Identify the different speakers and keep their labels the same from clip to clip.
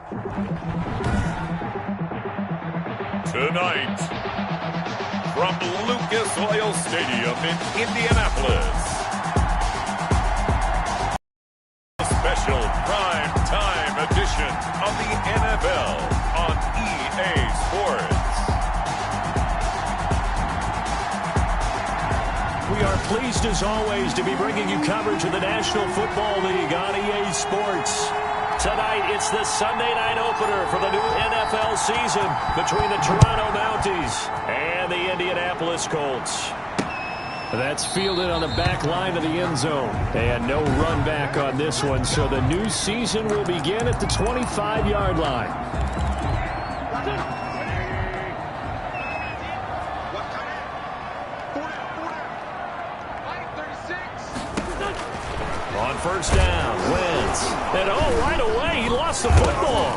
Speaker 1: Tonight, from Lucas Oil Stadium in Indianapolis, a special prime time edition of the NFL on EA Sports.
Speaker 2: We are pleased as always to be bringing you coverage of the National Football League on EA Sports. Tonight, it's the Sunday night opener for the new NFL season between the Toronto Mounties and the Indianapolis Colts. That's fielded on the back line of the end zone. And no run back on this one, so the new season will begin at the 25-yard line. On first down, Wentz. And right away, he lost the football.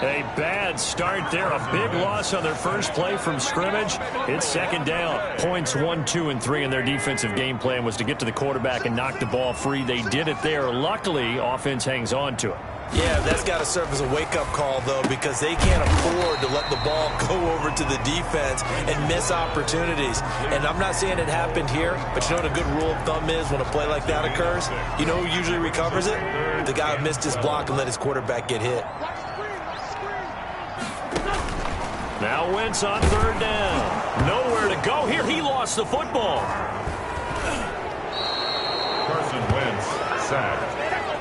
Speaker 2: A bad start there. A big loss on their first play from scrimmage. It's second down. Points 1, 2, and 3 in their defensive game plan was to get to the quarterback and knock the ball free. They did it there. Luckily, offense hangs on to it.
Speaker 3: Yeah, that's got to serve as a wake-up call, though, because they can't afford to let the ball go over to the defense and miss opportunities. And I'm not saying it happened here, but you know what a good rule of thumb is when a play like that occurs? You know who usually recovers it? The guy who missed his block and let his quarterback get hit.
Speaker 2: Now Wentz on third down. Nowhere to go here. He lost the football.
Speaker 1: Carson Wentz sacked.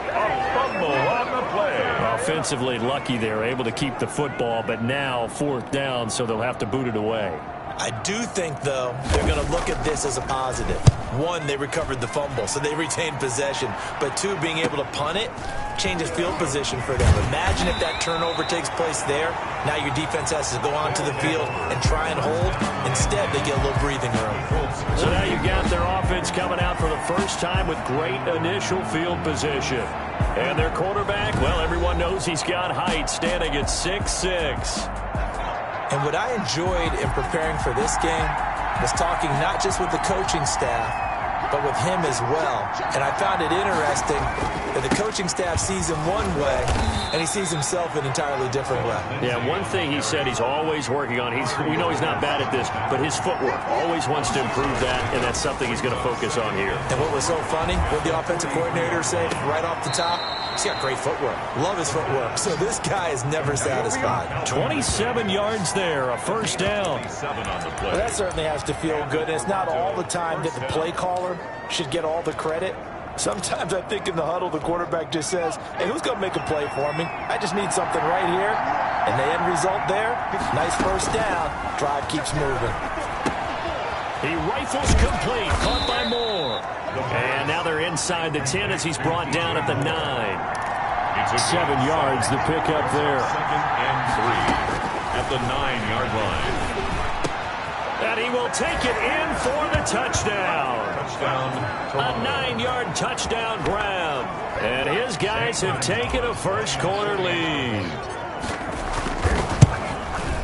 Speaker 1: A fumble on the play.
Speaker 2: Offensively lucky they're able to keep the football, but now fourth down, so they'll have to boot it away.
Speaker 3: I do think, though, they're going to look at this as a positive. One, they recovered the fumble, so they retained possession. But two, being able to punt it changes field position for them. Imagine if that turnover takes place there. Now your defense has to go onto the field and try and hold. Instead, they get a little breathing room.
Speaker 2: So now you got their offense coming out for the first time with great initial field position. And their quarterback, well, everyone knows he's got height, standing at 6'6".
Speaker 3: And what I enjoyed in preparing for this game was talking not just with the coaching staff, but with him as well. And I found it interesting that the coaching staff sees him one way, and he sees himself an entirely different way.
Speaker 2: Yeah, one thing he said he's always working on, we know he's not bad at this, but his footwork, always wants to improve that, and that's something he's going to focus on here.
Speaker 3: And what was so funny, what the offensive coordinator said right off the top, he's got great footwork. Love his footwork. So this guy is never satisfied.
Speaker 2: 27 yards there, a first down.
Speaker 3: Well, that certainly has to feel good. And it's not all the time that the play caller should get all the credit. Sometimes I think in the huddle, the quarterback just says, hey, who's going to make a play for me? I just need something right here. And the end result there, nice first down. Drive keeps moving.
Speaker 2: He rifles complete, caught by Moore. And now they're inside the 10 as he's brought down at the 9. 7 yards, the pickup there.
Speaker 1: Second and 3 at the 9-yard line.
Speaker 2: And he will take it in for the touchdown. A 9-yard touchdown grab. And his guys have taken a first quarter lead.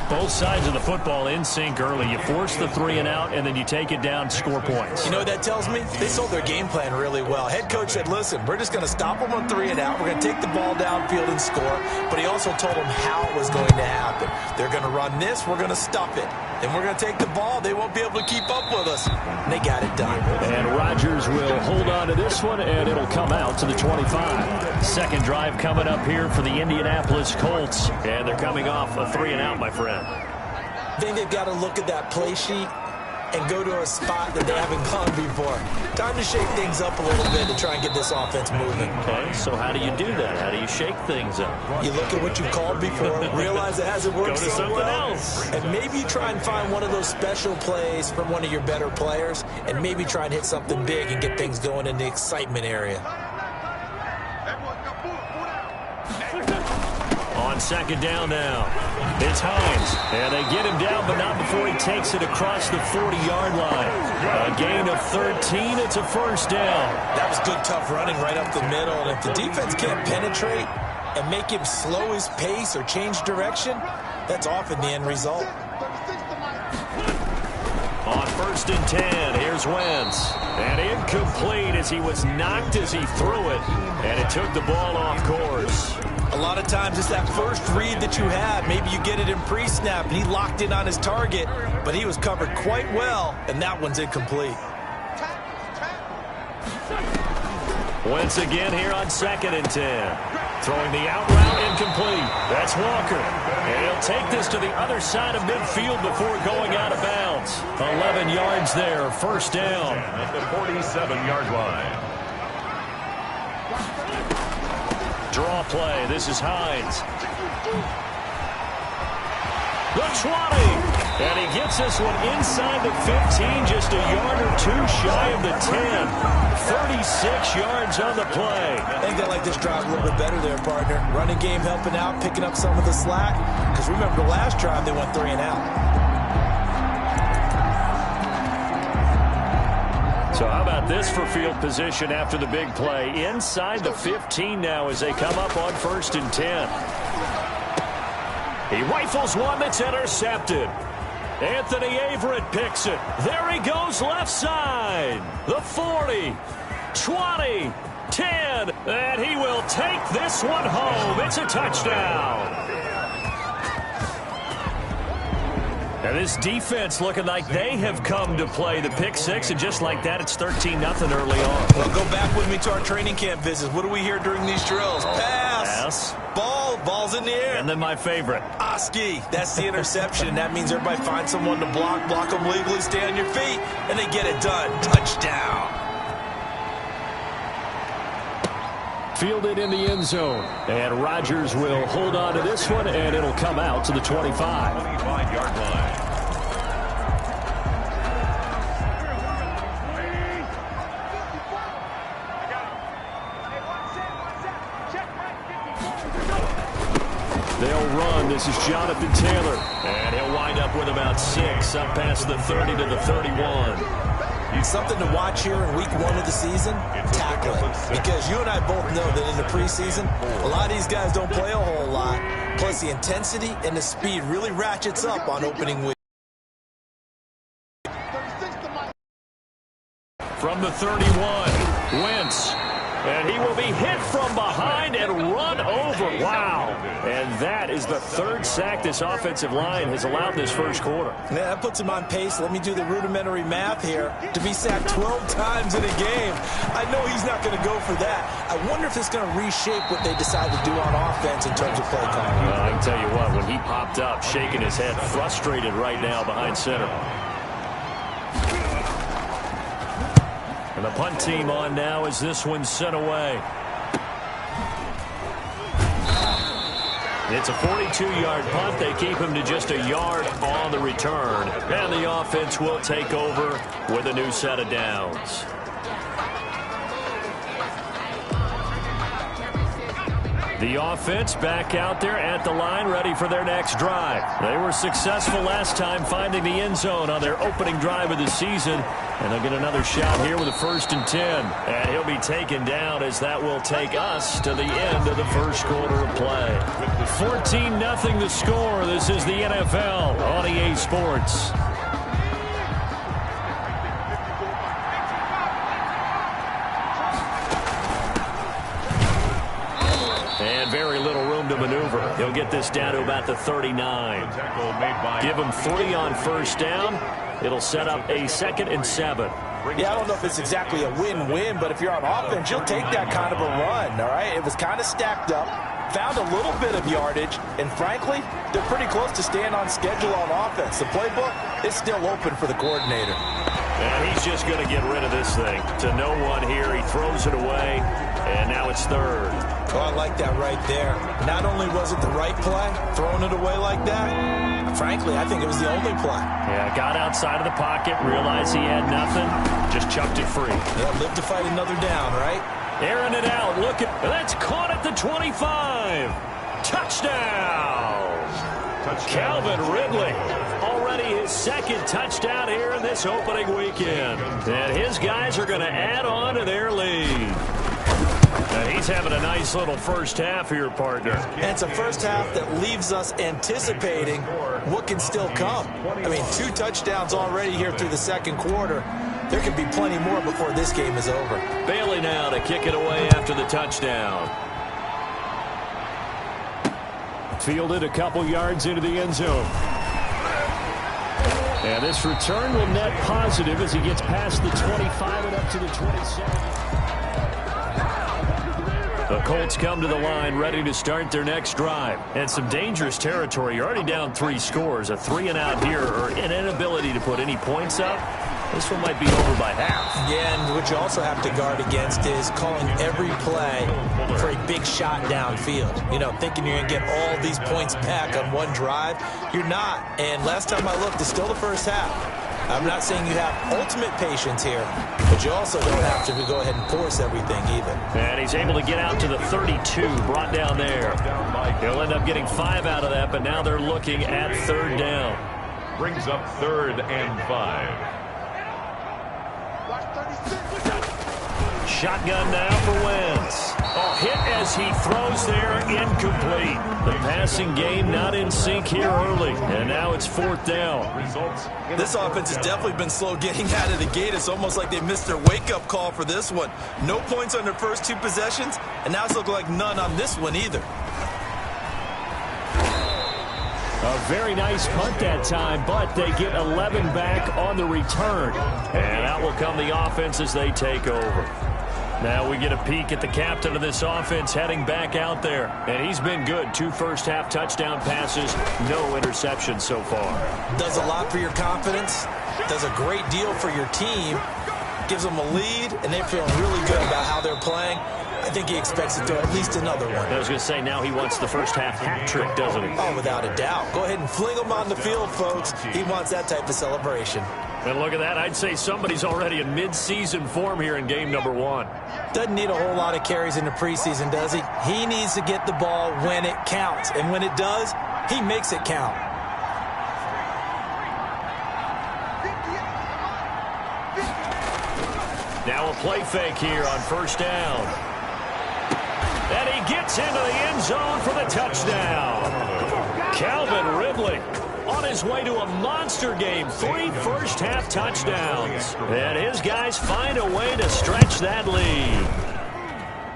Speaker 2: Both sides of the football in sync early. You force the 3 and out, and then you take it down, score points.
Speaker 3: You know what that tells me? They sold their game plan really well. Head coach said, listen, we're just going to stop them on 3 and out. We're going to take the ball downfield and score. But he also told them how it was going to happen. They're going to run this. We're going to stop it. And we're going to take the ball. They won't be able to keep up with us. And they got it done.
Speaker 2: And Rodgers will hold on to this one, and it'll come out to the 25. Second drive coming up here for the Indianapolis Colts. And they're coming off a 3 and out, my friend.
Speaker 3: I think they've got to look at that play sheet and go to a spot that they haven't gone before. Time to shake things up a little bit to try and get this offense moving.
Speaker 2: Okay, so how do you do that? How do you shake things up?
Speaker 3: You look at what you called before, realize it hasn't worked
Speaker 2: Go to
Speaker 3: so
Speaker 2: something
Speaker 3: well,
Speaker 2: else.
Speaker 3: and maybe you try and find one of those special plays from one of your better players, and maybe try and hit something big and get things going in the excitement area.
Speaker 2: On second down now, it's Hines. And they get him down, but not before he takes it across the 40-yard line. A gain of 13, it's a first down.
Speaker 3: That was good, tough running right up the middle. And if the defense can't penetrate and make him slow his pace or change direction, that's often the end result.
Speaker 2: On first and 10, here's is Wentz. And incomplete as he was knocked as he threw it. And it took the ball off course.
Speaker 3: A lot of times it's that first read that you have. Maybe you get it in pre-snap, and he locked in on his target, but he was covered quite well, and that one's incomplete.
Speaker 2: Wentz again here on 2nd and 10. Throwing the out route, incomplete. That's Walker. And he'll take this to the other side of midfield before going out of bounds. 11 yards there, first down.
Speaker 1: At the 47-yard line.
Speaker 2: Draw play. This is Hines. The 20. And he gets this one inside the 15, just a yard or two shy of the 10. 36 yards on the play.
Speaker 3: I think they like this drive a little bit better there, partner. Running game helping out, picking up some of the slack. Because remember the last drive, they went 3 and out.
Speaker 2: So how about this for field position after the big play? Inside the 15 now as they come up on 1st and 10. He rifles one that's intercepted. Anthony Averett picks it. There he goes left side. The 40, 20, 10. And he will take this one home. It's a touchdown. And this defense looking like they have come to play the pick six, and just like that, it's 13-0 early on.
Speaker 3: Well, go back with me to our training camp visits. What do we hear during these drills? Pass. Ball's in the air.
Speaker 2: And then my favorite.
Speaker 3: Oski. That's the interception. That means everybody finds someone to block them legally, stay on your feet, and they get it done. Touchdown.
Speaker 2: Fielded in the end zone. And Rodgers will hold on to this one, and it'll come out to the 25.
Speaker 1: 25-yard line.
Speaker 2: They'll run. This is Jonathan Taylor. And he'll wind up with about 6, up past the 30 to the 31.
Speaker 3: Something to watch here in week 1 of the season, tackling. Because you and I both know that in the preseason, a lot of these guys don't play a whole lot. Plus the intensity and the speed really ratchets up on opening week.
Speaker 2: From the 31, Wentz. And he will be hit from behind and run over. Wow. And that is the 3rd sack this offensive line has allowed this first quarter.
Speaker 3: Yeah, that puts him on pace. Let me do the rudimentary math here. To be sacked 12 times in a game. I know he's not going to go for that. I wonder if it's going to reshape what they decide to do on offense in terms of play calling.
Speaker 2: I can tell you what, when he popped up, shaking his head, frustrated right now behind center. And the punt team on now as this one's sent away. It's a 42-yard punt. They keep him to just a yard on the return. And the offense will take over with a new set of downs. The offense back out there at the line, ready for their next drive. They were successful last time finding the end zone on their opening drive of the season. And they'll get another shot here with a 1st and 10. And he'll be taken down as that will take us to the end of the first quarter of play. 14-0 the score. This is the NFL on EA Sports. And very little room to maneuver. He'll get this down to about the 39. Give him 3 on first down. It'll set up a 2nd and 7.
Speaker 3: Yeah, I don't know if it's exactly a win-win, but if you're on offense, you'll take that kind of a run, all right? It was kind of stacked up, found a little bit of yardage, and frankly, they're pretty close to staying on schedule on offense. The playbook is still open for the coordinator.
Speaker 2: And he's just going to get rid of this thing. To no one here, he throws it away, and now it's 3rd.
Speaker 3: Oh, I like that right there. Not only was it the right play, throwing it away like that, frankly, I think it was the only play.
Speaker 2: Yeah, got outside of the pocket, realized he had nothing, just chucked it free.
Speaker 3: Yeah, live to fight another down, right?
Speaker 2: Airing it out, look at, that's caught at the 25. Touchdown! Calvin Ridley, already his 2nd touchdown here in this opening weekend. And his guys are going to add on to their lead. And he's having a nice little first half here, partner.
Speaker 3: And it's a first half that leaves us anticipating what can still come. I mean, 2 touchdowns already here through the 2nd quarter. There could be plenty more before this game is over.
Speaker 2: Bailey now to kick it away after the touchdown. Fielded a couple yards into the end zone. And this return will net positive as he gets past the 25 and up to the 27. The Colts come to the line ready to start their next drive. And some dangerous territory. You're already down 3 scores. A 3-and-out here or an inability to put any points up. This one might be over by half.
Speaker 3: Yeah, and what you also have to guard against is calling every play for a big shot downfield. You know, thinking you're going to get all these points back on one drive. You're not. And last time I looked, it's still the first half. I'm not saying you have ultimate patience here, but you also don't have to go ahead and force everything either.
Speaker 2: And he's able to get out to the 32, brought down there. He'll end up getting 5 out of that, but now they're looking at 3rd down.
Speaker 1: Brings up 3rd and 5.
Speaker 2: Shotgun now for Wentz. Oh, hit as he throws there, incomplete. The passing game not in sync here early, and now it's 4th down.
Speaker 3: This offense has definitely been slow getting out of the gate. It's almost like they missed their wake-up call for this one. No points on their first 2 possessions, and now it's looking like none on this one either.
Speaker 2: A very nice punt that time, but they get 11 back on the return. And out will come the offense as they take over. Now we get a peek at the captain of this offense heading back out there. And he's been good. 2 first-half touchdown passes, no interceptions so far.
Speaker 3: Does a lot for your confidence. Does a great deal for your team. Gives them a lead, and they're feeling really good about how they're playing. I think he expects to throw at least another one.
Speaker 2: I was going to say, now he wants the first-half hat trick, doesn't he?
Speaker 3: Oh, without a doubt. Go ahead and fling him on the field, folks. He wants that type of celebration.
Speaker 2: And look at that. I'd say somebody's already in mid-season form here in game number 1.
Speaker 3: Doesn't need a whole lot of carries in the preseason, does he? He needs to get the ball when it counts. And when it does, he makes it count.
Speaker 2: Now a play fake here on 1st down. And he gets into the end zone for the touchdown. Calvin Ridley on his way to a monster game. 3 first-half touchdowns. And his guys find a way to stretch that lead.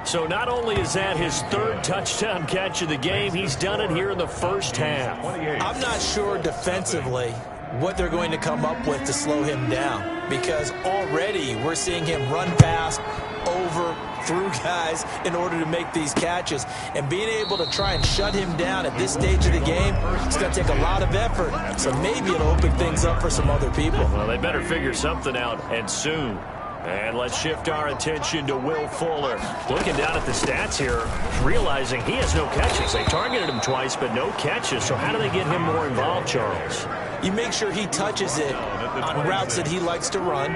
Speaker 2: So not only is that his 3rd touchdown catch of the game, he's done it here in the first half.
Speaker 3: I'm not sure defensively what they're going to come up with to slow him down, because already we're seeing him run past, over, through guys in order to make these catches. And being able to try and shut him down at this stage of the game, it's going to take a lot of effort. So maybe it'll open things up for some other people.
Speaker 2: Well, they better figure something out, and soon. And let's shift our attention to Will Fuller. Looking down at the stats here, realizing he has no catches. They targeted him twice, but no catches. So how do they get him more involved, Charles?
Speaker 3: You make sure he touches it on routes that he likes to run.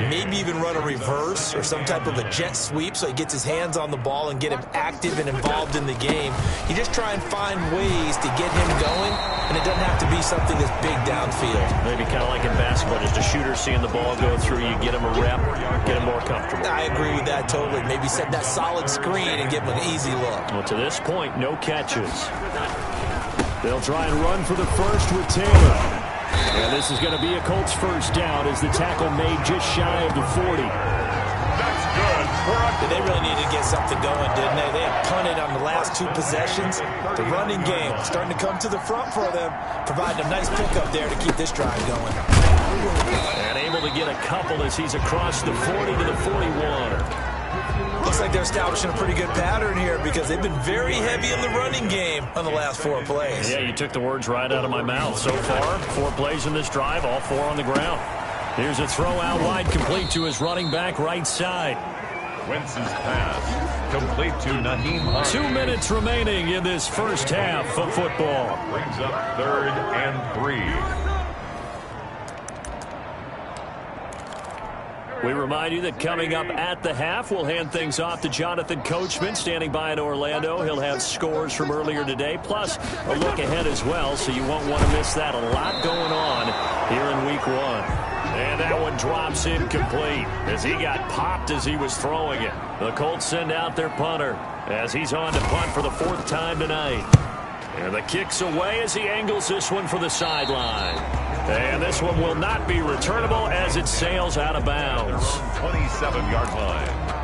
Speaker 3: Maybe even run a reverse or some type of a jet sweep so he gets his hands on the ball and get him active and involved in the game. You just try and find ways to get him going, and it doesn't have to be something that's big downfield.
Speaker 2: Maybe kind of like in basketball, just a shooter seeing the ball go through, you get him a rep, get him more comfortable.
Speaker 3: I agree with that totally. Maybe set that solid screen and give him an easy look.
Speaker 2: Well, to this point, no catches. They'll try and run for the first with Taylor. And this is going to be a Colts first down as the tackle made just shy of the 40.
Speaker 1: That's good.
Speaker 3: They really needed to get something going, didn't they? They had punted on the last 2 possessions. The running game starting to come to the front for them, providing a nice pickup there to keep this drive going.
Speaker 2: And able to get a couple as he's across the 40 to the 41.
Speaker 3: Looks like they're establishing a pretty good pattern here because they've been very heavy in the running game on the last 4 plays.
Speaker 2: Yeah, you took the words right out of my mouth. So far, 4 plays in this drive, all 4 on the ground. Here's a throw out wide, complete to his running back right side.
Speaker 1: Wentz's pass complete to Naheem Hines.
Speaker 2: 2 minutes remaining in this first half of football.
Speaker 1: Brings up 3rd and 3.
Speaker 2: We remind you that coming up at the half, we'll hand things off to Jonathan Coachman, standing by in Orlando. He'll have scores from earlier today, plus a look ahead as well, so you won't want to miss that. A lot going on here in Week 1. And that one drops incomplete as he got popped as he was throwing it. The Colts send out their punter as he's on to punt for the 4th time tonight. And the kick's away as he angles this one for the sideline. And this one will not be returnable as it sails out of bounds.
Speaker 1: 27-yard line.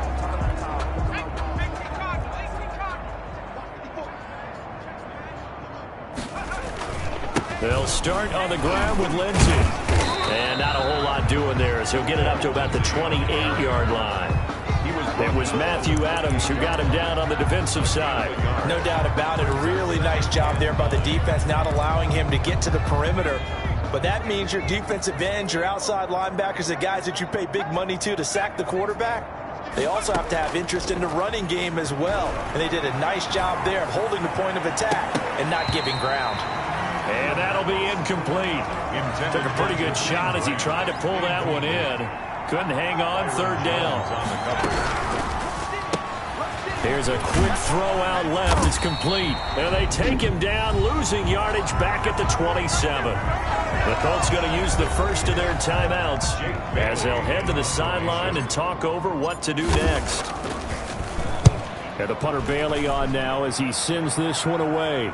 Speaker 2: They'll start on the ground with Lindsey. And not a whole lot doing there as he'll get it up to about the 28-yard line. It was Matthew Adams who got him down on the defensive side.
Speaker 3: No doubt about it. A really nice job there by the defense, not allowing him to get to the perimeter. But that means your defensive ends, your outside linebackers, the guys that you pay big money to sack the quarterback, they also have to have interest in the running game as well. And they did a nice job there of holding the point of attack and not giving ground.
Speaker 2: And that'll be incomplete. Took a pretty good shot as he tried to pull that one in. Couldn't hang on, third down. Here's a quick throw out left. It's complete. And they take him down, losing yardage back at the 27. The Colts going to use the first of their timeouts as they'll head to the sideline and talk over what to do next. And the punter Bailey on now as he sends this one away.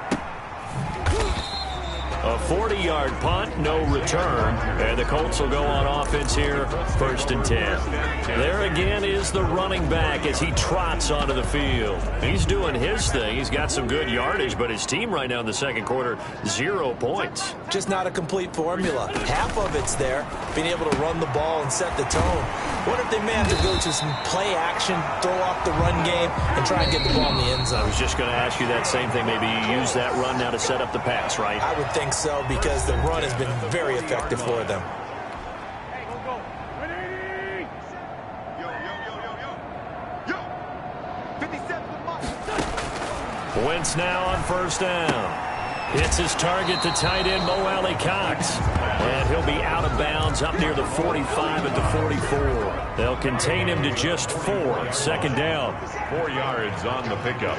Speaker 2: A 40-yard punt, no return, and the Colts will go on offense here, 1st and 10. There again is the running back as he trots onto the field. He's doing his thing. He's got some good yardage, but his team right now in the second quarter, 0 points.
Speaker 3: Just not a complete formula. Half of it's there, being able to run the ball and set the tone. What if they may have to go to some play action, throw off the run game, and try and get the ball in the end zone?
Speaker 2: I was just going to ask you that same thing. Maybe you use that run now to set up the pass, right?
Speaker 3: I would think so, because the run has been very effective for them.
Speaker 2: Wentz now on 1st down. Hits his target, the tight end, Mo Alley Cox. And he'll be out of bounds up near the 45 at the 44. They'll contain him to just 4. 2nd down.
Speaker 1: 4 yards on the pickup.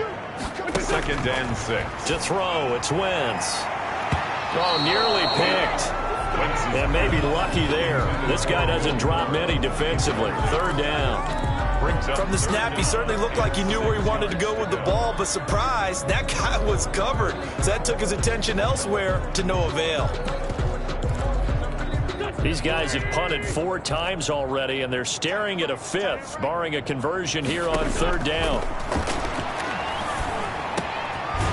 Speaker 1: 2nd and 6.
Speaker 2: To throw, it's Wentz. Oh, nearly picked. And maybe lucky there. This guy doesn't drop many defensively. 3rd down.
Speaker 3: From the snap, he certainly looked like he knew where he wanted to go with the ball, but surprise, that guy was covered. So that took his attention elsewhere to no avail.
Speaker 2: These guys have punted 4 times already, and they're staring at a 5th, barring a conversion here on 3rd down.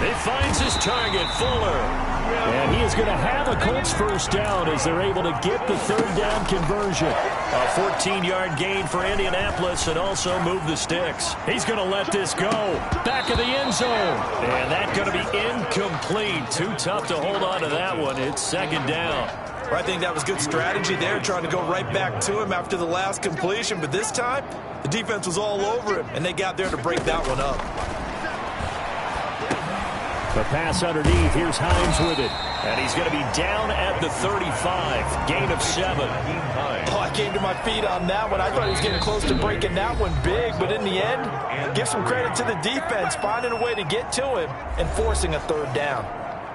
Speaker 2: He finds his target, Fuller. And he is going to have a Colts 1st down as they're able to get the 3rd down conversion. A 14-yard gain for Indianapolis and also move the sticks. He's going to let this go. Back of the end zone. And that's going to be incomplete. Too tough to hold on to that one. It's 2nd down.
Speaker 3: I think that was good strategy there, trying to go right back to him after the last completion. But this time, the defense was all over him, and they got there to break that one up.
Speaker 2: The pass underneath. Here's Hines with it. And he's going to be down at the 35. Gain of 7.
Speaker 3: Oh, I came to my feet on that one. I thought he was getting close to breaking that one big. But in the end, give some credit to the defense, finding a way to get to him and forcing a 3rd down.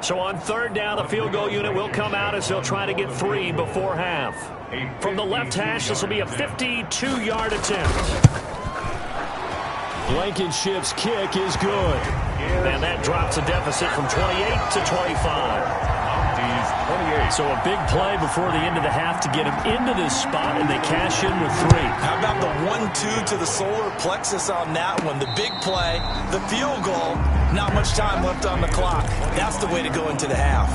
Speaker 2: So on 3rd down, the field goal unit will come out as they'll try to get 3 before half. From the left hash, this will be a 52-yard attempt. Blankenship's kick is good. And that drops a deficit from 28 to 25. So a big play before the end of the half to get him into this spot, and they cash in with 3.
Speaker 3: How about the 1-2 to the solar plexus on that one? The big play, the field goal, not much time left on the clock. That's the way to go into the half.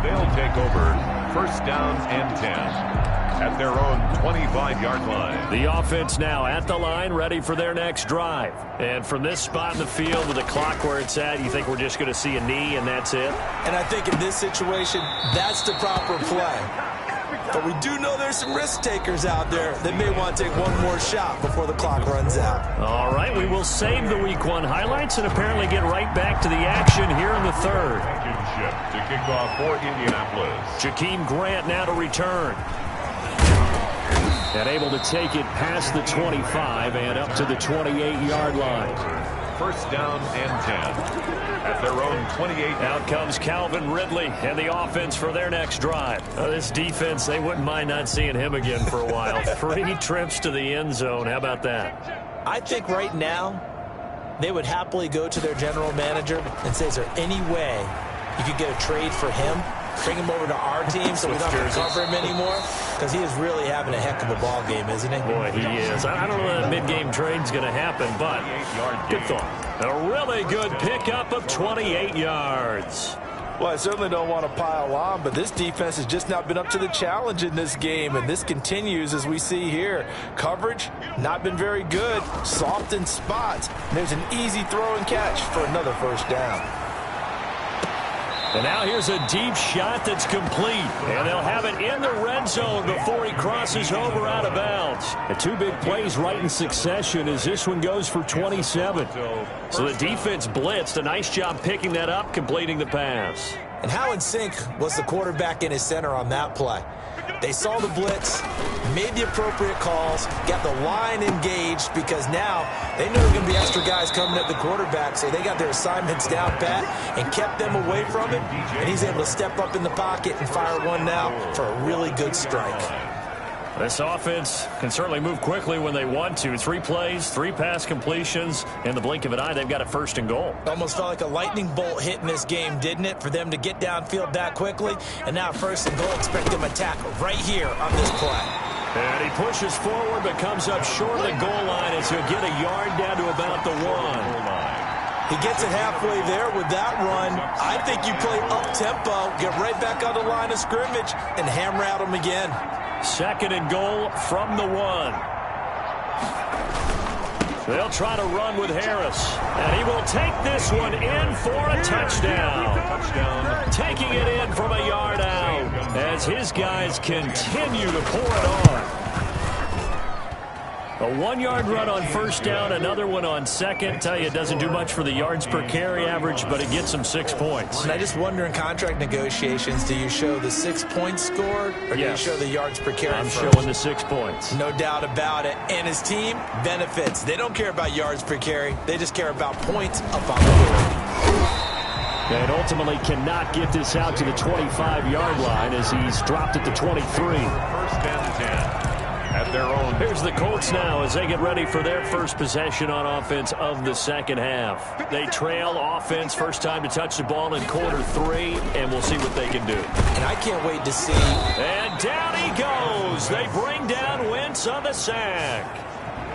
Speaker 1: They'll take over 1st down and 10. At their own 25-yard line.
Speaker 2: The offense now at the line, ready for their next drive. And from this spot in the field with the clock where it's at, you think we're just going to see a knee and that's it?
Speaker 3: And I think in this situation, that's the proper play. But we do know there's some risk takers out there that may want to take one more shot before the clock runs out.
Speaker 2: All right, we will save the Week 1 highlights and apparently get right back to the action here in the 3rd.
Speaker 1: Championship to kick off for Indianapolis.
Speaker 2: Jakeem Grant now to return. And able to take it past the 25 and up to the 28-yard line.
Speaker 1: 1st down and 10. At their own 28.
Speaker 2: Out comes Calvin Ridley and the offense for their next drive. This defense, they wouldn't mind not seeing him again for a while. 3 trips to the end zone. How about that?
Speaker 3: I think right now they would happily go to their general manager and say, is there any way you could get a trade for him? bring him over to our team so we don't have to cover him anymore? Because he is really having a heck of a ball game, isn't he?
Speaker 2: Boy, he is. I don't know that mid-game trade's going to happen, but good thought. A really good pickup of 28 yards.
Speaker 3: Well, I certainly don't want to pile on, but this defense has just not been up to the challenge in this game, and this continues as we see here. Coverage, not been very good. Soft in spots. And there's an easy throw and catch for another first down.
Speaker 2: And now here's a deep shot that's complete. And they'll have it in the red zone before he crosses over out of bounds. And two big plays right in succession as this one goes for 27. So the defense blitzed. A nice job picking that up, completing the pass.
Speaker 3: And how in sync was the quarterback in his center on that play? They saw the blitz, made the appropriate calls, got the line engaged because now they knew there were going to be extra guys coming at the quarterback, so they got their assignments down pat and kept them away from him, and he's able to step up in the pocket and fire one now for a really good strike.
Speaker 2: This offense can certainly move quickly when they want to. 3 plays, 3 pass completions. In the blink of an eye, they've got a first and goal.
Speaker 3: Almost felt like a lightning bolt hit in this game, didn't it? For them to get downfield that quickly. And now first and goal, expect them to tackle right here on this play.
Speaker 2: And he pushes forward but comes up short of the goal line as he'll get a yard down to about the 1.
Speaker 3: He gets it halfway there with that run. I think you play up-tempo, get right back on the line of scrimmage, and hammer at him again.
Speaker 2: Second and goal from the 1. They'll try to run with Harris. And he will take this one in for a touchdown. Taking it in from a yard out as his guys continue to pour it on. A 1-yard run on first down, another one on second. Tell you, it doesn't do much for the yards per carry average, but it gets them 6 points.
Speaker 3: And I just wonder in contract negotiations, do you show the 6 points scored or do you show the yards per carry?
Speaker 2: I'm showing the 6 points.
Speaker 3: No doubt about it. And his team benefits. They don't care about yards per carry. They just care about points up on the board.
Speaker 2: And ultimately cannot get this out to the 25-yard line as he's dropped it to 23.
Speaker 1: First and 10. At their own.
Speaker 2: Here's the Colts now as they get ready for their first possession on offense of the second half. They trail offense, first time to touch the ball in quarter 3, and we'll see what they can do.
Speaker 3: And I can't wait to see.
Speaker 2: And down he goes. They bring down Wentz on the sack.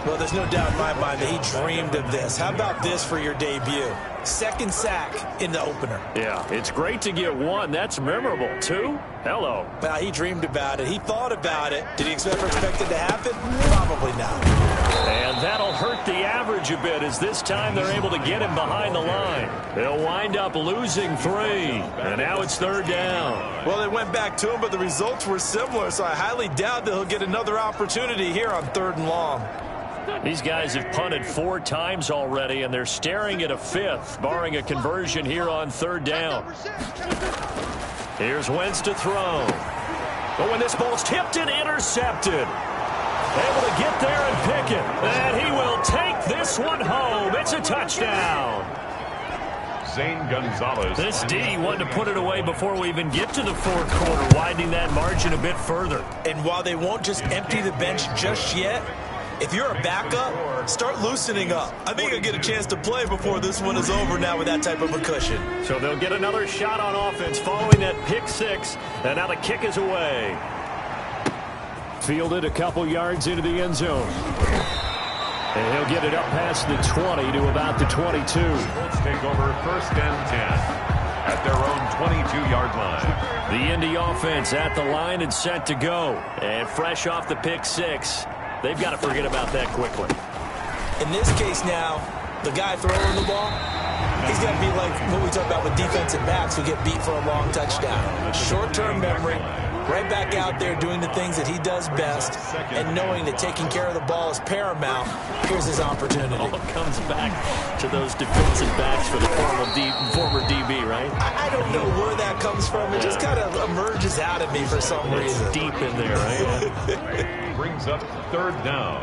Speaker 3: Well, there's no doubt in my mind that he dreamed of this. How about this for your debut? Second sack in the opener.
Speaker 2: Yeah, it's great to get 1. That's memorable. 2? Hello.
Speaker 3: Well, he dreamed about it. He thought about it. Did he ever expect it to happen? Probably not.
Speaker 2: And that'll hurt the average a bit as this time they're able to get him behind the line. They'll wind up losing 3. And now it's third down.
Speaker 3: Well, they went back to him, but the results were similar, so I highly doubt that he'll get another opportunity here on 3rd and long.
Speaker 2: These guys have punted 4 times already, and they're staring at a 5th, barring a conversion here on 3rd down. Here's Wentz to throw. But when this ball's tipped and intercepted, able to get there and pick it. And he will take this one home. It's a touchdown.
Speaker 1: Zane Gonzalez.
Speaker 2: This D wanted to put it away before we even get to the 4th quarter, widening that margin a bit further.
Speaker 3: And while they won't just empty the bench just yet, if you're a backup, start loosening up. I think you'll get a chance to play before this one is over now with that type of a cushion.
Speaker 2: So they'll get another shot on offense following that pick 6, and now the kick is away. Fielded a couple yards into the end zone. And he'll get it up past the 20 to about the 22.
Speaker 1: Colts take over first and 10 at their own 22-yard line.
Speaker 2: The Indy offense at the line and set to go. And fresh off the pick 6. They've got to forget about that quickly.
Speaker 3: In this case now, the guy throwing the ball, he's got to be like what we talk about with defensive backs who get beat for a long touchdown. Short-term memory, right back out there doing the things that he does best, and knowing that taking care of the ball is paramount. Here's his opportunity.
Speaker 2: All comes back to those defensive backs for the former DB, right?
Speaker 3: I don't know where that comes from. It just kind of emerges out of me for some reason.
Speaker 2: It's deep in there, right?
Speaker 1: Brings up 3rd down.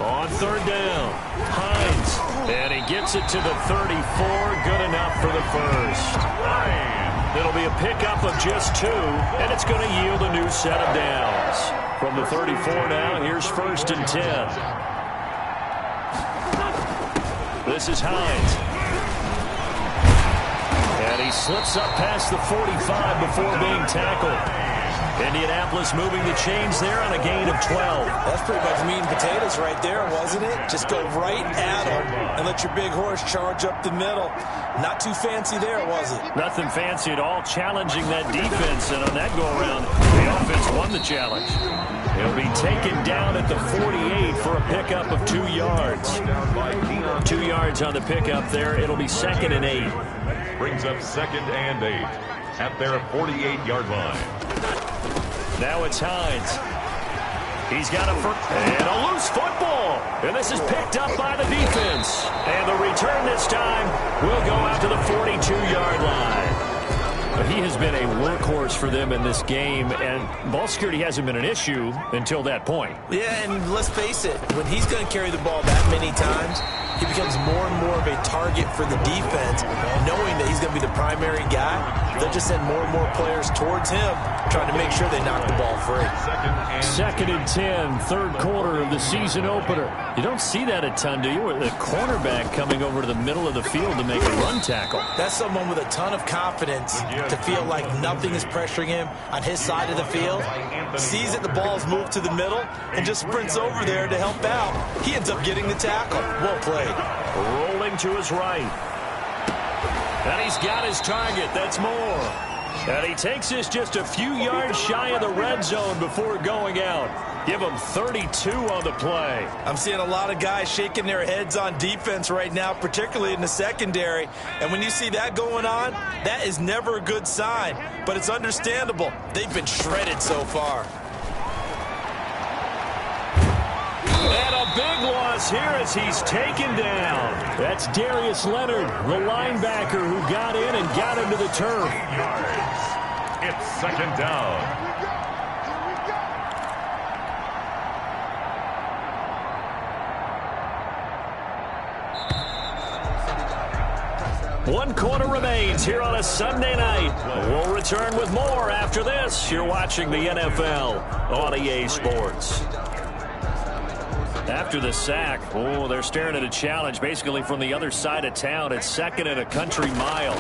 Speaker 2: On 3rd down, Hines, and he gets it to the 34, good enough for the first. It'll be a pickup of just 2, and it's going to yield a new set of downs. From the 34 now, here's 1st and 10. This is Hines. And he slips up past the 45 before being tackled. Indianapolis moving the chains there on a gain of 12.
Speaker 3: That's pretty much meat and potatoes right there, wasn't it? Just go right at him and let your big horse charge up the middle. Not too fancy there, was it?
Speaker 2: Nothing fancy at all, challenging that defense. And on that go-around, the offense won the challenge. He'll be taken down at the 48 for a pickup of 2 yards. 2 yards on the pickup there. It'll be 2nd and 8.
Speaker 1: Brings up 2nd and 8 at their 48-yard line.
Speaker 2: Now it's Hines. He's got and a loose football. And this is picked up by the defense. And the return this time will go out to the 42-yard line. But he has been a workhorse for them in this game, and ball security hasn't been an issue until that point.
Speaker 3: Yeah, and let's face it, when he's going to carry the ball that many times, he becomes more and more of a target for the defense, knowing that he's going to be the primary guy. They'll just send more and more players towards him, trying to make sure they knock the ball free.
Speaker 2: 2nd and 10, 3rd quarter of the season opener. You don't see that a ton, do you? With the cornerback coming over to the middle of the field to make a run tackle.
Speaker 3: That's someone with a ton of confidence to feel like nothing is pressuring him on his side of the field. Sees that the ball's moved to the middle and just sprints over there to help out. He ends up getting the tackle. Well played.
Speaker 2: Rolling to his right. And he's got his target. That's Moore. And he takes this just a few yards shy of the red zone before going out. Give him 32 on the play.
Speaker 3: I'm seeing a lot of guys shaking their heads on defense right now, particularly in the secondary. And when you see that going on, that is never a good sign. But it's understandable. They've been shredded so far.
Speaker 2: And a big loss here as he's taken down. That's Darius Leonard, the linebacker who got in and got him to the turf.
Speaker 1: 8 yards. It's 2nd down.
Speaker 2: One quarter remains here on a Sunday night. We'll return with more after this. You're watching the NFL on EA Sports. After the sack, they're staring at a challenge basically from the other side of town. It's 2nd and a country mile.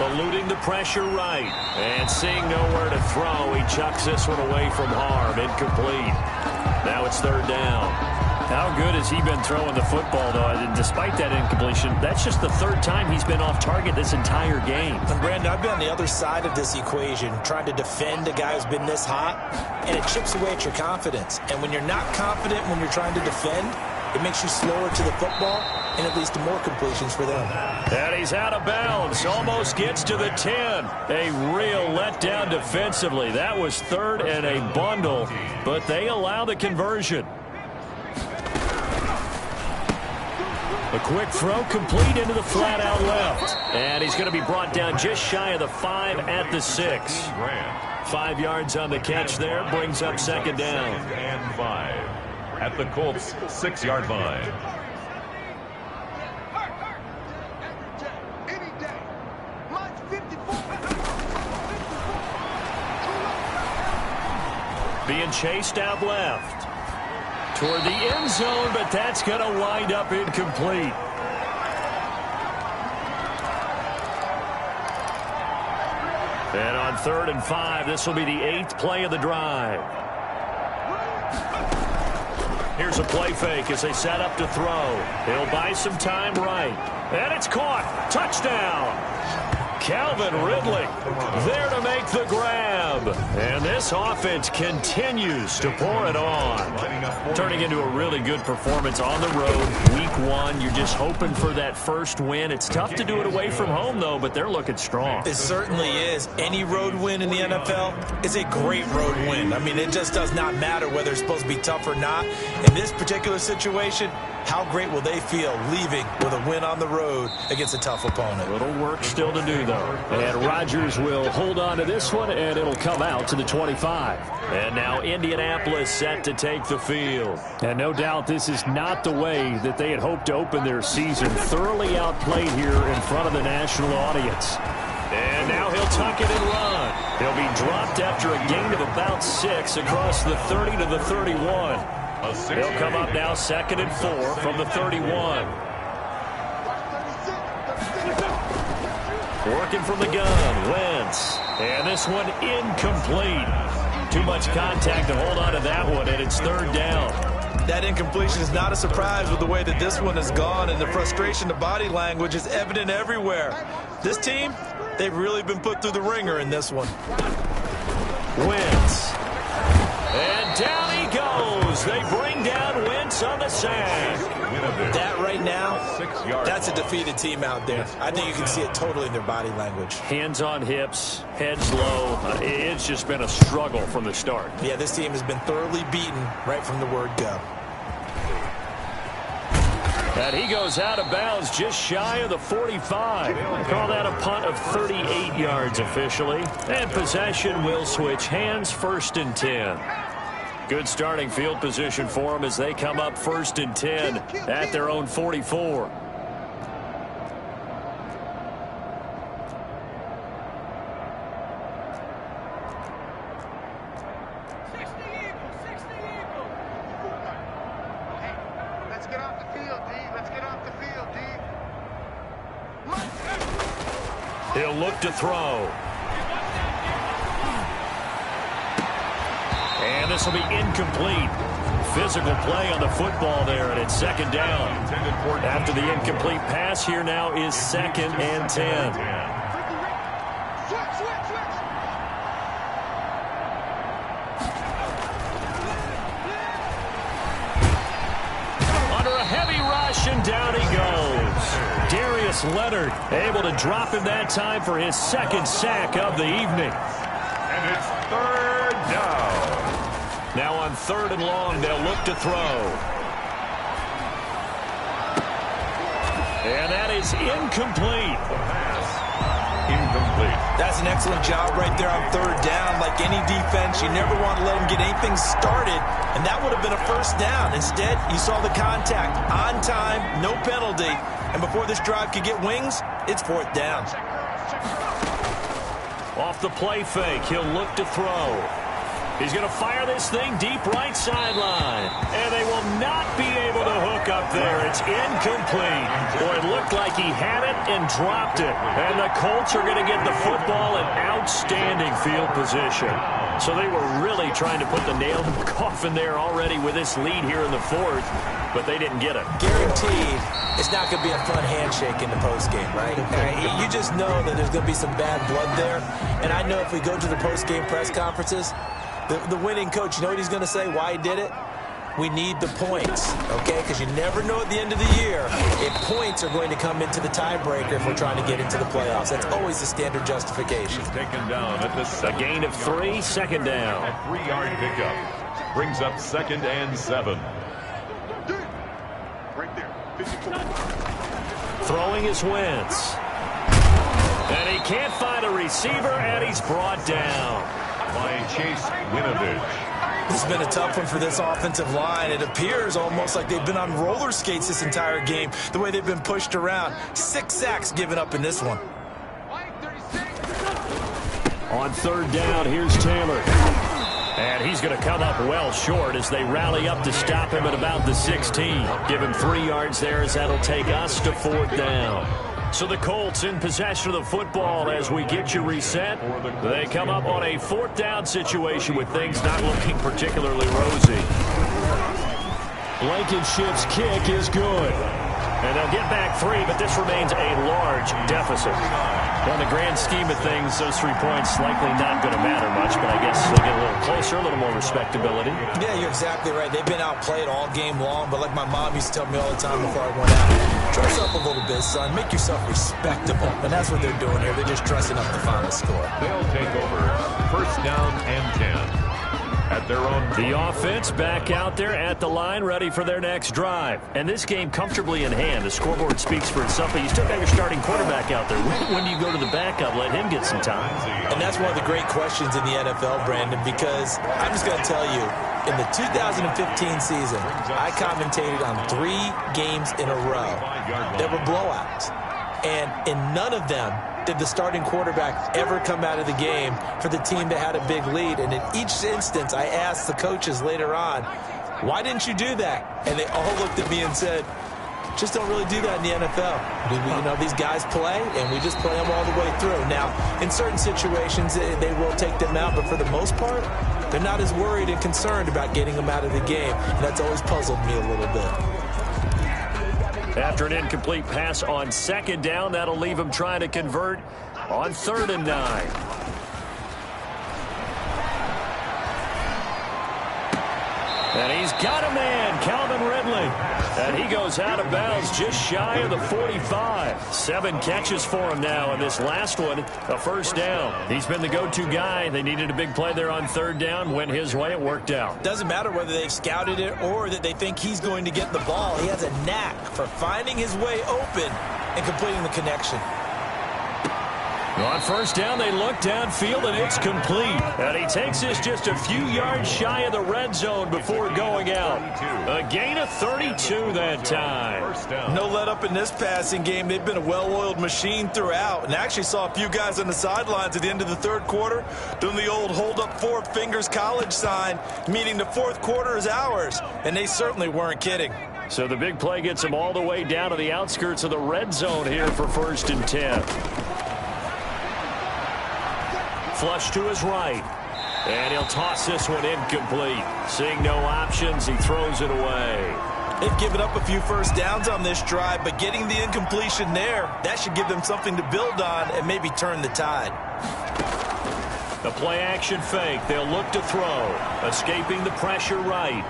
Speaker 2: Eluding the pressure right. And seeing nowhere to throw, he chucks this one away from harm. Incomplete. Now it's 3rd down. How good has he been throwing the football, though? And despite that incompletion, that's just the 3rd time he's been off target this entire game.
Speaker 3: And Brandon, I've been on the other side of this equation, trying to defend a guy who's been this hot, and it chips away at your confidence. And when you're not confident when you're trying to defend, it makes you slower to the football, and it leads to more completions for them.
Speaker 2: And he's out of bounds. Almost gets to the 10. A real letdown defensively. That was 3rd and a bundle, but they allow the conversion. A quick throw complete into the flat out left. And he's going to be brought down just shy of the 5 at the 6. 5 yards on the catch there. Brings up 2nd down.
Speaker 1: 2nd and 5 at the Colts 6-yard line.
Speaker 2: Being chased out left. Toward the end zone, but that's going to wind up incomplete. And on 3rd and 5, this will be the 8th play of the drive. Here's a play fake as they set up to throw. He'll buy some time right. And it's caught. Touchdown. Calvin Ridley there to make the grab. And this offense continues to pour it on. Turning into a really good performance on the road. Week 1, you're just hoping for that first win. It's tough to do it away from home, though, but they're looking strong.
Speaker 3: It certainly is. Any road win in the NFL is a great road win. I mean, it just does not matter whether it's supposed to be tough or not. In this particular situation, how great will they feel leaving with a win on the road against a tough opponent?
Speaker 2: A little work still to do, though. And Rodgers will hold on to this one, and it'll come out to the 25. And now Indianapolis set to take the field. And no doubt this is not the way that they had hoped to open their season. Thoroughly outplayed here in front of the national audience. And now he'll tuck it and run. He'll be dropped after a gain of about 6 across the 30 to the 31. They'll come up now 2nd and 4 from the 31. Working from the gun, Wentz. And this one incomplete. Too much contact to hold on to that one, and it's third down.
Speaker 3: That incompletion is not a surprise with the way that this one has gone, and the frustration, the body language is evident everywhere. This team, they've really been put through the ringer in this one.
Speaker 2: Wentz. And down he goes. They bring down Wentz on the sack.
Speaker 3: That right now, that's a defeated team out there. I think you can see it totally in their body language.
Speaker 2: Hands on hips, heads low. It's just been a struggle from the start.
Speaker 3: Yeah, this team has been thoroughly beaten right from the word go.
Speaker 2: And he goes out of bounds just shy of the 45. Call that a punt of 38 yards officially. And possession will switch hands, 1st and 10. Good starting field position for them as they come up 1st and 10 at their own 44. He'll look to throw. And this will be incomplete. Physical play on the football there, and it's 2nd down. After the incomplete pass, here now is 2nd and 10. Under a heavy rush, and down he goes. Darius Leonard able to drop him that time for his 2nd sack of the evening.
Speaker 1: And it's 3rd down.
Speaker 2: Now on 3rd and long, they'll look to throw. And that is incomplete.
Speaker 1: Pass incomplete.
Speaker 3: That's an excellent job right there on 3rd down. Like any defense, you never want to let them get anything started, and that would have been a 1st down. Instead, you saw the contact on time, no penalty, and before this drive could get wings, it's 4th down.
Speaker 2: Off the play fake, he'll look to throw. He's going to fire this thing deep right sideline. And they will not be able to hook up there. It's incomplete. Boy, it looked like he had it and dropped it. And the Colts are going to get the football in outstanding field position. So they were really trying to put the nail in the coffin there already with this lead here in the 4th. But they didn't get it.
Speaker 3: Guaranteed it's not going to be a fun handshake in the postgame, right? You just know that there's going to be some bad blood there. And I know if we go to the postgame press conferences, the winning coach, you know what he's going to say, why he did it? We need the points, okay? Because you never know at the end of the year if points are going to come into the tiebreaker if we're trying to get into the playoffs. That's always the standard justification.
Speaker 1: He's taken down at the
Speaker 2: a gain of 3, 2nd down.
Speaker 1: At 3-yard pickup. Brings up 2nd and 7.
Speaker 4: Right there.
Speaker 2: Throwing is Wentz. And he can't find a receiver, and he's brought down
Speaker 1: by Chase Winovich.
Speaker 3: This has been a tough one for this offensive line. It appears almost like they've been on roller skates this entire game, the way they've been pushed around. 6 sacks given up in this one.
Speaker 2: On 3rd down, here's Taylor. And he's going to come up well short as they rally up to stop him at about the 16. Give him 3 yards there as that'll take us to 4th down. So the Colts in possession of the football as we get you reset. They come up on a 4th down situation with things not looking particularly rosy. Blankenship's kick is good. And they'll get back 3, but this remains a large deficit. Well, in the grand scheme of things, those 3 points likely not going to matter much, but I guess they'll get a little closer, a little more respectability.
Speaker 3: Yeah, you're exactly right. They've been outplayed all game long, but like my mom used to tell me all the time before I went out, dress up a little bit, son. Make yourself respectable. And that's what they're doing here. They're just dressing up the final score.
Speaker 1: They'll take over 1st down and 10. At their own.
Speaker 2: The offense back out there at the line, ready for their next drive. And this game comfortably in hand. The scoreboard speaks for itself, but you still got your starting quarterback out there. When do you go to the backup, let him get some time?
Speaker 3: And that's one of the great questions in the NFL, Brandon, because I'm just going to tell you, in the 2015 season, I commentated on 3 games in a row that were blowouts. And in none of them did the starting quarterback ever come out of the game for the team that had a big lead. And in each instance, I asked the coaches later on, why didn't you do that? And they all looked at me and said, just don't really do that in the NFL. You know, these guys play, and we just play them all the way through. Now, in certain situations, they will take them out, but for the most part, they're not as worried and concerned about getting them out of the game. And that's always puzzled me a little bit.
Speaker 2: After an incomplete pass on second down, that'll leave him trying to convert on 3rd and 9. And he's got a man, Calvin Ridley. And he goes out of bounds just shy of the 45. 7 catches for him now, and this last one, a first down. He's been the go-to guy. They needed a big play there on 3rd down. Went his way. It worked out.
Speaker 3: Doesn't matter whether they've scouted it or that they think he's going to get the ball. He has a knack for finding his way open and completing the connection.
Speaker 2: On 1st down, they look downfield, and it's complete. And he takes this just a few yards shy of the red zone before going out. A gain of 32 that time.
Speaker 3: No let up in this passing game. They've been a well-oiled machine throughout. And actually saw a few guys on the sidelines at the end of the 3rd quarter doing the old hold up 4 fingers college sign, meaning the 4th quarter is ours. And they certainly weren't kidding.
Speaker 2: So the big play gets him all the way down to the outskirts of the red zone here for 1st and 10. Flush to his right. And he'll toss this one incomplete. Seeing no options, he throws it away.
Speaker 3: They've given up a few first downs on this drive, but getting the incompletion there, that should give them something to build on and maybe turn the tide.
Speaker 2: The play-action fake. They'll look to throw. Escaping the pressure right.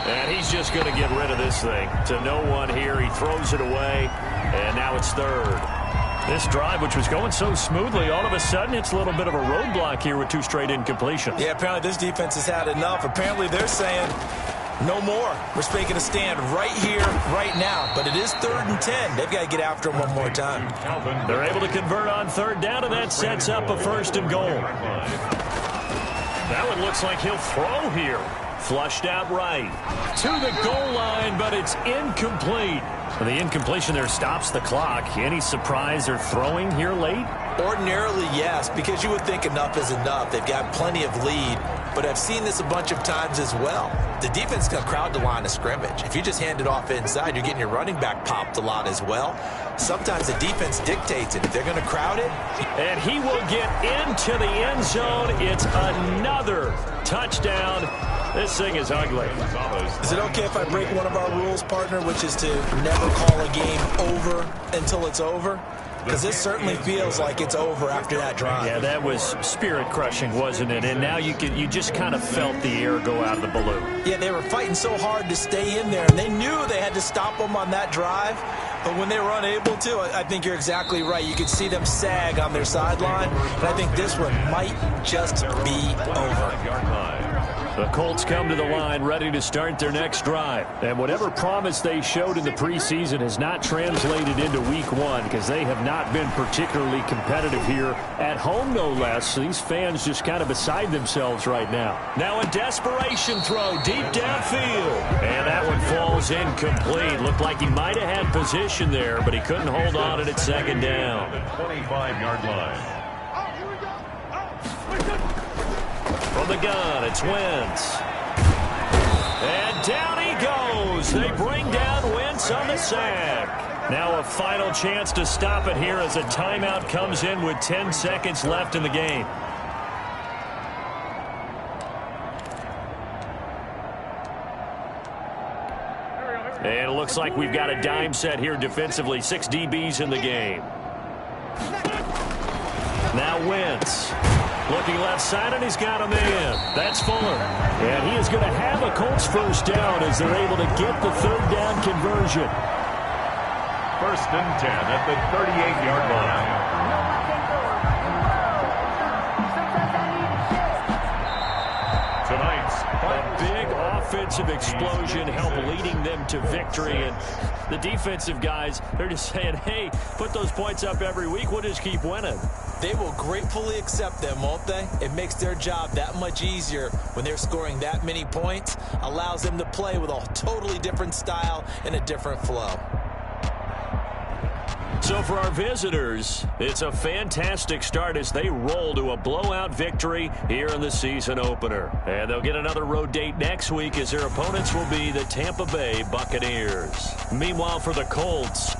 Speaker 2: And he's just going to get rid of this thing. To no one here. He throws it away. And now it's 3rd. This drive, which was going so smoothly, all of a sudden it's a little bit of a roadblock here with 2 straight incompletions.
Speaker 3: Yeah, apparently this defense has had enough. Apparently they're saying no more. We're making a stand right here, right now. But it is 3rd and 10. They've got to get after him one more time.
Speaker 2: They're able to convert on 3rd down, and that sets up a 1st and goal. That one looks like he'll throw here. Flushed out right. To the goal line, but it's incomplete. The incompletion there stops the clock. Any surprise they're throwing here late?
Speaker 3: Ordinarily, yes, because you would think enough is enough. They've got plenty of lead, but I've seen this a bunch of times as well. The defense is going to crowd the line of scrimmage. If you just hand it off inside, you're getting your running back popped a lot as well. Sometimes the defense dictates it. If they're going to crowd it.
Speaker 2: And he will get into the end zone. It's another touchdown. This thing is ugly.
Speaker 3: Is it okay if I break one of our rules, partner, which is to never call a game over until it's over? Because this certainly feels like it's over after that drive.
Speaker 2: Yeah, that was spirit-crushing, wasn't it? And now you just kind of felt the air go out of the balloon.
Speaker 3: Yeah, they were fighting so hard to stay in there, and they knew they had to stop them on that drive. But when they were unable to, I think you're exactly right. You could see them sag on their sideline, and I think this one might just be over.
Speaker 2: The Colts come to the line ready to start their next drive. And whatever promise they showed in the preseason has not translated into week 1 because they have not been particularly competitive here at home, no less. These fans just kind of beside themselves right now. Now a desperation throw deep downfield. And that one falls incomplete. Looked like he might have had position there, but he couldn't hold on it at 2nd down.
Speaker 1: 25-yard line.
Speaker 2: From the gun, it's Wentz. And down he goes. They bring down Wentz on the sack. Now a final chance to stop it here as a timeout comes in with 10 seconds left in the game. And it looks like we've got a dime set here defensively. 6 DBs in the game. Now Wentz. Looking left side, and he's got a man. That's Fuller. And he is going to have a Colts first down as they're able to get the 3rd down conversion.
Speaker 1: 1st and 10 at the 38-yard line. Tonight's
Speaker 2: a big offensive explosion helped leading them to victory. And the defensive guys, they're just saying, hey, put those points up every week. We'll just keep winning.
Speaker 3: They will gratefully accept them, won't they? It makes their job that much easier when they're scoring that many points. Allows them to play with a totally different style and a different flow.
Speaker 2: So for our visitors, it's a fantastic start as they roll to a blowout victory here in the season opener. And they'll get another road date next week as their opponents will be the Tampa Bay Buccaneers. Meanwhile, for the Colts,